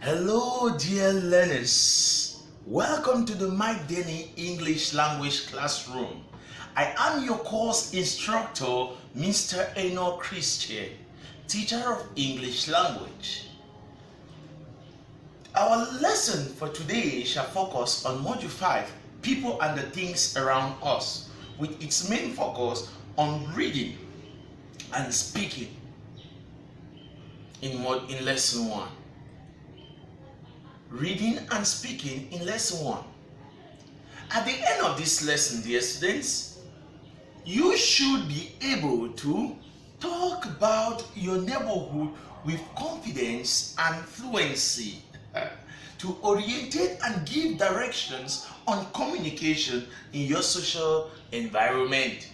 Hello, dear learners. Welcome to the Mike Denny English Language Classroom. I am your course instructor, Mr. Eno Christian, teacher of English language. Our lesson for today shall focus on Module 5, People and the Things Around Us, with its main focus on reading and speaking in Lesson 1. Reading and speaking in Lesson 1. At the end of this lesson, dear students, you should be able to talk about your neighborhood with confidence and fluency, to orientate and give directions on communication in your social environment.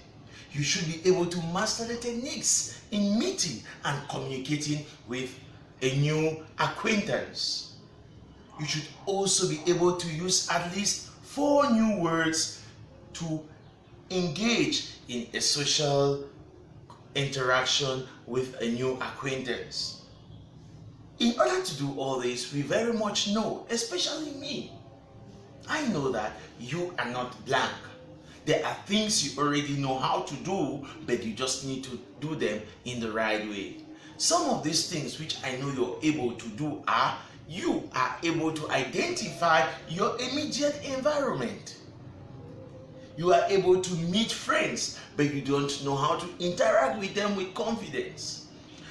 You should be able to master the techniques in meeting and communicating with a new acquaintance. You should also be able to use at least 4 new words to engage in a social interaction with a new acquaintance. In order to do all this, we very much know, especially me, I know that you are not blank. There are things you already know how to do, but you just need to do them in the right way. Some of these things which I know you're able to do are: you are able to identify your immediate environment. You are able to meet friends, but you don't know how to interact with them with confidence.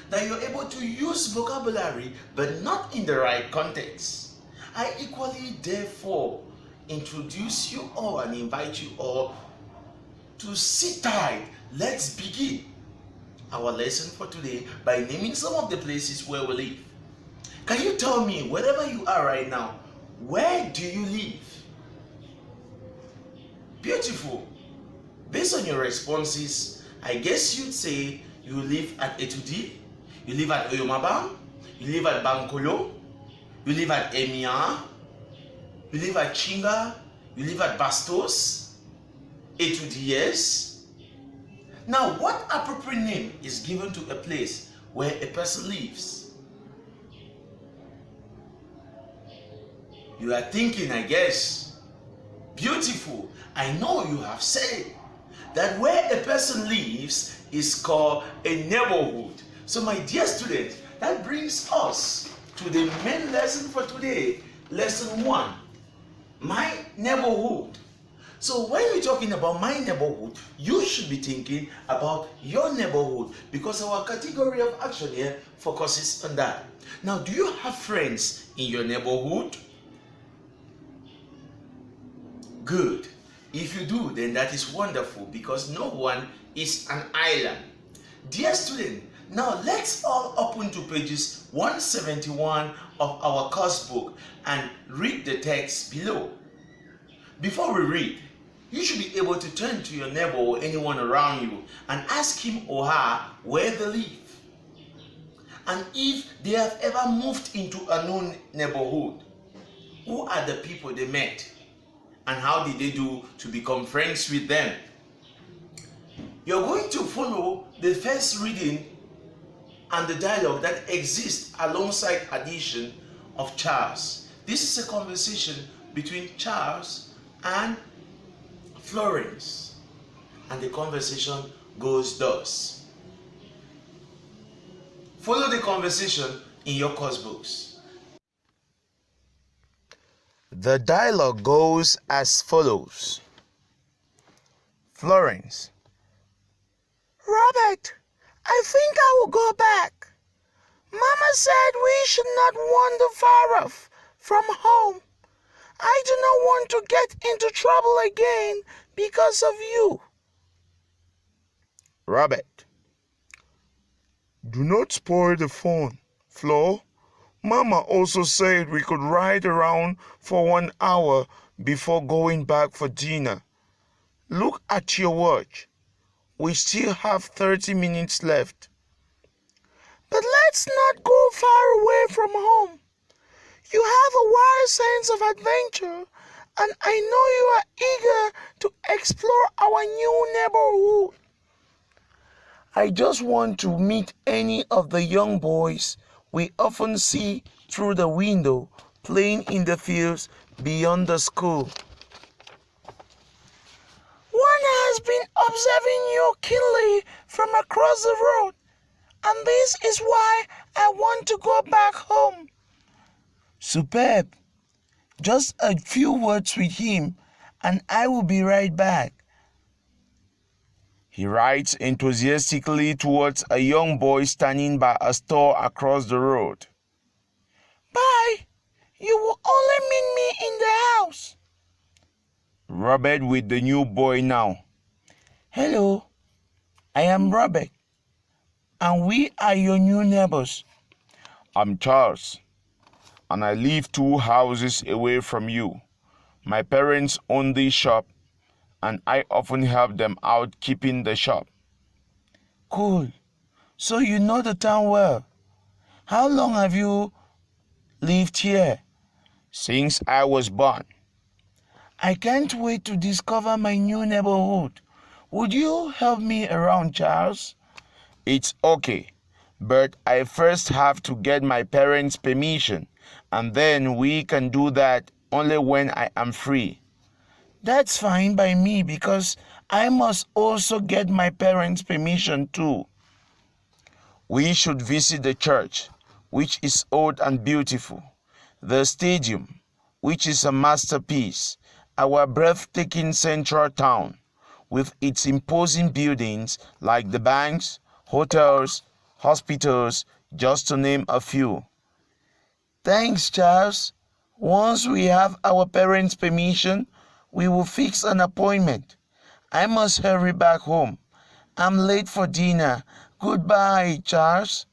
That you're able to use vocabulary, but not in the right context. I equally, therefore, introduce you all and invite you all to sit tight. Let's begin our lesson for today by naming some of the places where we live. Can you tell me, wherever you are right now, where do you live? Beautiful. Based on your responses, I guess you'd say you live at Etudi, you live at Oyomaba, you live at Bankolo, you live at Emia, you live at Chinga, you live at Bastos, Etudi, yes. Now, what appropriate name is given to a place where a person lives? You are thinking, I guess. Beautiful. I know you have said that where a person lives is called a neighborhood. So my dear students, that brings us to the main lesson for today, Lesson 1, my neighborhood. So when we're talking about my neighborhood, you should be thinking about your neighborhood, because our category of action here focuses on that. Now, do you have friends in your neighborhood? Good. If you do, then that is wonderful, because no one is an island. Dear student, now let's all open to pages 171 of our course book and read the text below. Before we read, you should be able to turn to your neighbor or anyone around you and ask him or her where they live, and if they have ever moved into a new neighborhood. Who are the people they met, and how did they do to become friends with them? You're going to follow the first reading and the dialogue that exists alongside addition of Charles. This is a conversation between Charles and Florence, and the conversation goes thus. Follow the conversation in your course books. The dialogue goes as follows. Florence: Robert, I think I will go back. Mama said we should not wander far off from home. I do not want to get into trouble again because of you. Robert: Do not spoil the fun, Flo. Mama also said we could ride around for 1 hour before going back for dinner. Look at your watch. We still have 30 minutes left. But let's not go far away from home. You have a wild sense of adventure, and I know you are eager to explore our new neighborhood. I just want to meet any of the young boys we often see through the window, playing in the fields beyond the school. One has been observing you keenly from across the road, and this is why I want to go back home. Superb. Just a few words with him, and I will be right back. He rides enthusiastically towards a young boy standing by a store across the road. Bye. You will only meet me in the house. Robert with the new boy now. Hello, I am Robert, and we are your new neighbors. I'm Charles, and I live 2 houses away from you. My parents own this shop, and I often help them out keeping the shop. Cool. So you know the town well. How long have you lived here? Since I was born. I can't wait to discover my new neighborhood. Would you help me around, Charles? It's okay, but I first have to get my parents' permission, and then we can do that only when I am free. That's fine by me because I must also get my parents' permission too. We should visit the church, which is old and beautiful, the stadium, which is a masterpiece, our breathtaking central town, with its imposing buildings like the banks, hotels, hospitals, just to name a few. Thanks, Charles. Once we have our parents' permission, we will fix an appointment. I must hurry back home. I'm late for dinner. Goodbye, Charles.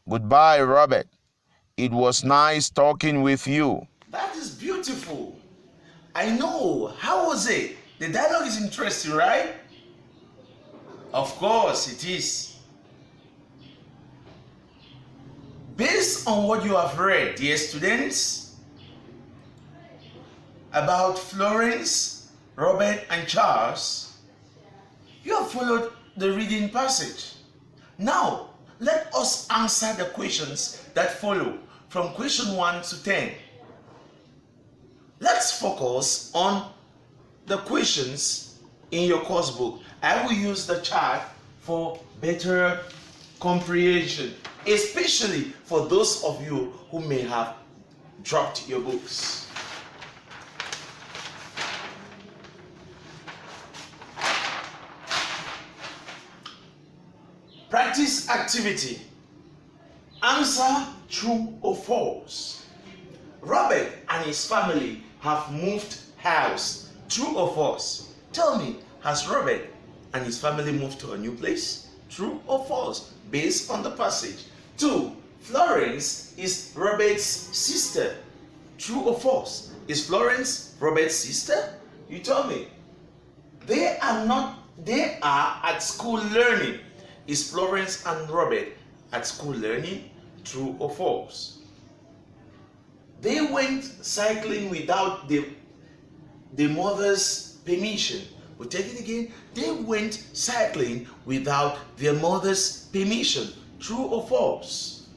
Goodbye, Robert. It was nice talking with you. That is beautiful. I know. How was it? The dialogue is interesting, right? Of course it is. Based on what you have read, dear students, about Florence, Robert, and Charles, you have followed the reading passage. Now, let us answer the questions that follow from question 1 to 10. Let's focus on the questions in your course book. I will use the chart for better comprehension, especially for those of you who may have dropped your books. Practice activity. Answer true or false. Robert and his family have moved house. True or false? Tell me, has Robert and his family moved to a new place? True or false? Based on the passage. 2. Florence is Robert's sister. True or false? Is Florence Robert's sister? You tell me. They are at school learning. Is Florence and Robert at school learning? True or false? They went cycling without the mother's permission. We'll take it again. They went cycling without their mother's permission. True or false?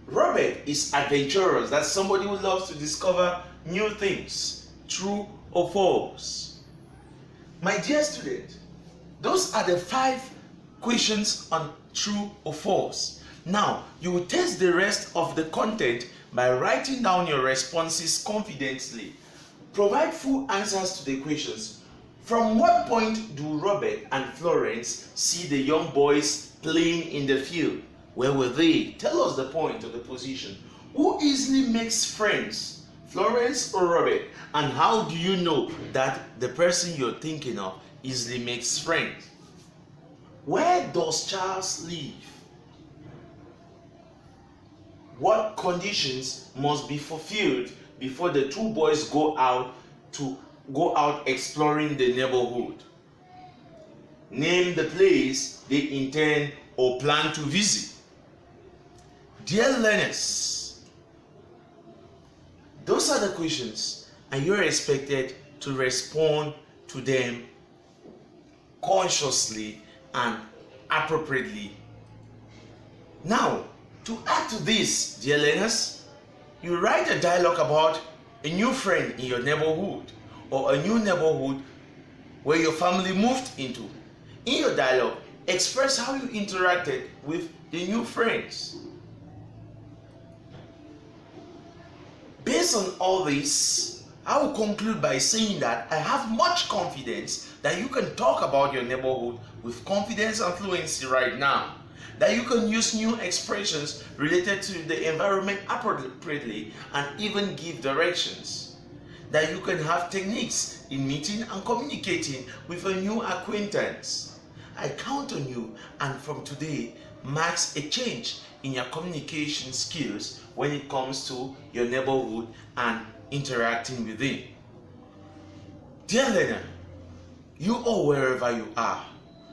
Robert is adventurous. That's somebody who loves to discover new things. True or false? My dear student, those are the 5 questions on true or false. Now, you will test the rest of the content by writing down your responses confidently. Provide full answers to the questions. From what point do Robert and Florence see the young boys playing in the field? Where were they? Tell us the point or the position. Who easily makes friends? Florence or Robert? And how do you know that the person you're thinking of easily makes friends? Where does Charles live? What conditions must be fulfilled before the 2 boys go out exploring the neighborhood? Name the place they intend or plan to visit. Dear learners, those are the questions, and you're expected to respond to them consciously and appropriately. Now, To add to this, dear learners, you write a dialogue about a new friend in your neighborhood or a new neighborhood where your family moved into. In your dialogue, express how you interacted with the new friends. Based on all this, I will conclude by saying that I have much confidence that you can talk about your neighborhood with confidence and fluency right now. That you can use new expressions related to the environment appropriately and even give directions. That you can have techniques in meeting and communicating with a new acquaintance. I count on you, and from today marks a change in your communication skills when it comes to your neighborhood and interacting with it. Dear learner, you or wherever you are,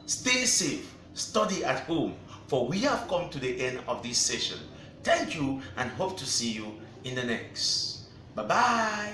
stay safe, study at home, for we have come to the end of this session. Thank you and hope to see you in the next. Bye-bye.